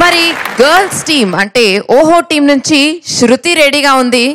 మరి girls team అంటే ఓహో టీం నుంచి శృతి రెడీగా ఉంది.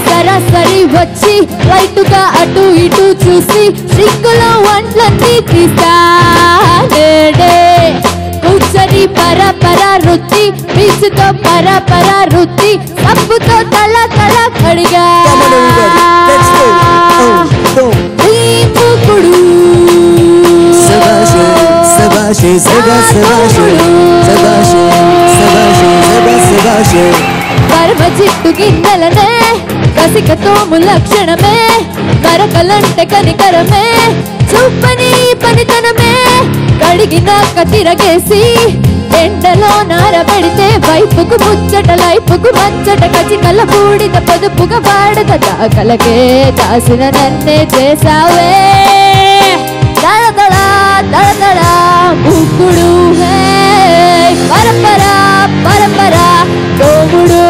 సరాసరి వచ్చి రైటుగా అటు ఇటు చూసి సిగ్గులో వంటలన్నీ తీస్తాడే. కూర్చొని పర రుచి పీచుతో పర రుచి సబ్బుతో తల కడిగా పరమ చిట్టు గిన్నెలనే కసికతో లక్షణమే కరకలంటే కనికరమే చూపని పనితనమే కడిగినాక తిరగేసి ఎండలో నారబెడితే వైపుకు ముచ్చట లైపుకు మచ్చట కచికల బూడిద పొదుపుగా వాడద దాకలకే దాసిన నన్నే చేసావే దళదళ దళదళ ముక్కుడు హే పరపర తోముడు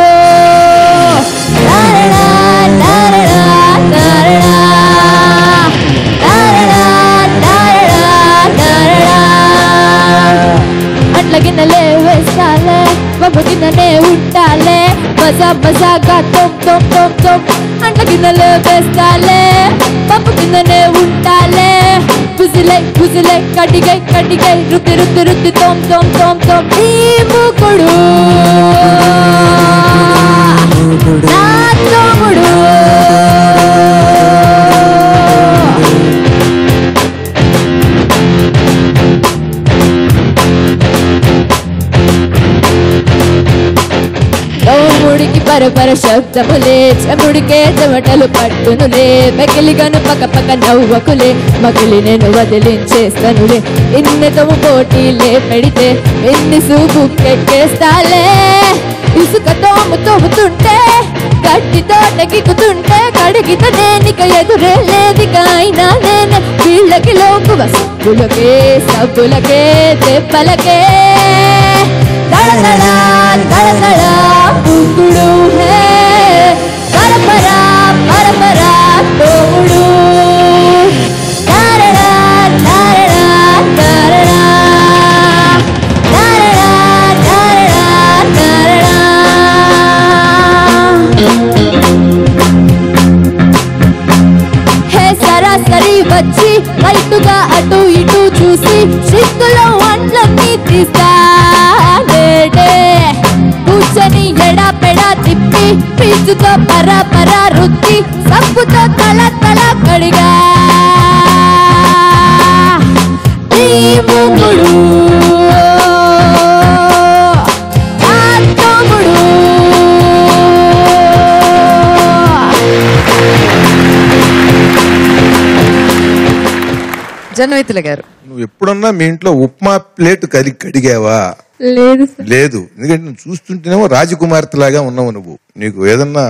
గిన్నెలే వేస్తాలే పప్పు గిన్నెనే ఉంటాలే మజాగా తొమ్ అంట్ల గిన్నెలే వేస్తాలే పప్పు గిన్నెనే ఉంటాలే పుజిలే కడిగై రుద్ది తొమ్ ఈ మూకుడు నా తోముడు తోముడికి పరపర శబ్దములే చెముడికే చెమటలు పట్టునులే మెకిలిగను పక్క నవ్వకులే మకిలి నేను వదిలించేస్తానులే ఇన్నెతము పోటీలే పెడితే ఎన్ని సూపుకెక్కేస్తాలే ఇసుక తోముతుంటే గట్టితో నెగికుతుంటే కడిగిత నేనిక ఎదురే లేదిక అయినా నేను వీళ్ళకి లోపువ సబ్బులకే దెబ్బలకే దళదళ ముక్కుడు హే పరపర తోముడు హే సరాసరి వచ్చి రైటుగా అటు ఇటు చూసి సిగ్గులో వంటలన్నీ తీస్తాడే. కూర్చొని ఎడాపెడా తిప్పి పీచుతో పర రుచి సబ్బుతో తల కడిగా మూకుడు తోముడు జన్మైతుల గారు, నువ్వు ఎప్పుడన్నా మీ ఇంట్లో ఉప్మా ప్లేట్ కడిగావా? లేదు. ఎందుకంటే నువ్వు చూస్తుంటేనేమో రాజకుమార్తె లాగా ఉన్నావు. నువ్వు నీకు ఏదన్నా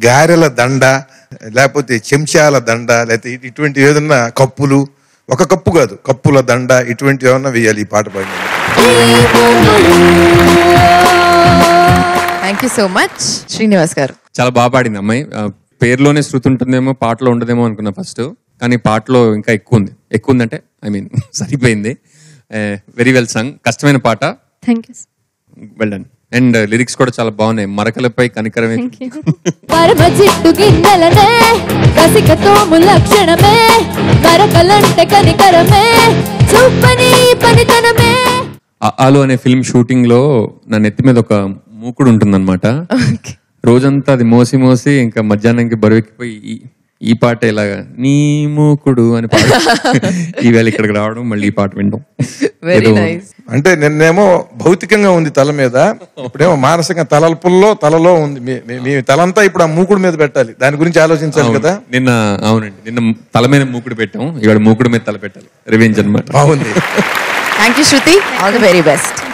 గారెల దండ లేకపోతే చెంచాల దండ లేకపోతే ఇటువంటి ఏదన్నా కప్పులు, ఒక కప్పు కాదు కప్పుల దండ ఇటువంటి ఏమన్నా వేయాలి ఈ పాట పాడిన. Thank you so much. Srinivas గారు, చాలా బాగా పాడింది అమ్మాయి. పేరులోనే శృతి ఉంటుందేమో పాటలో ఉండదేమో అనుకున్నా ఫస్ట్, కానీ పాటలో ఇంకా ఎక్కువ ఉందంటే సరిపోయింది. వెరీ వెల్ సంగ్. కష్టమైన పాట. Well done. అండ్ లిరిక్స్ కూడా చాలా బాగున్నాయి. మరకలపై కనికరమే పరమ చిట్టు గిన్నెలనే కసికతో లక్షణమే మరకలంటే కనికరమే చూపని పనితనమే. ఆలు అనే ఫిల్మ్ షూటింగ్ లో నా నెత్తి మీద ఒక మూకుడు ఉంటుందన్నమాట. రోజంతా అది మోసి ఇంకా మధ్యాహ్నానికి బరువెక్కిపోయి ఈ పాట ఇలాగా నీ మూకుడు అని పాట ఈవేళ ఇక్కడికి రావడం మళ్ళీ ఈ పాట వినడం. అంటే నిన్నేమో భౌతికంగా ఉంది తల మీద, ఇప్పుడేమో మానసికంగా తలలో ఉంది. మీ తలంతా ఇప్పుడు ఆ మూకుడు మీద పెట్టాలి, దాని గురించి ఆలోచించాలి కదా. అవునండి, నిన్న తల మీద మూకుడు పెట్టాం, ఇవాళ మూకుడు మీద తల పెట్టాలి. రివెంజ్ అన్నమాట. బాగుంది. Thank you Shruti. All the very best.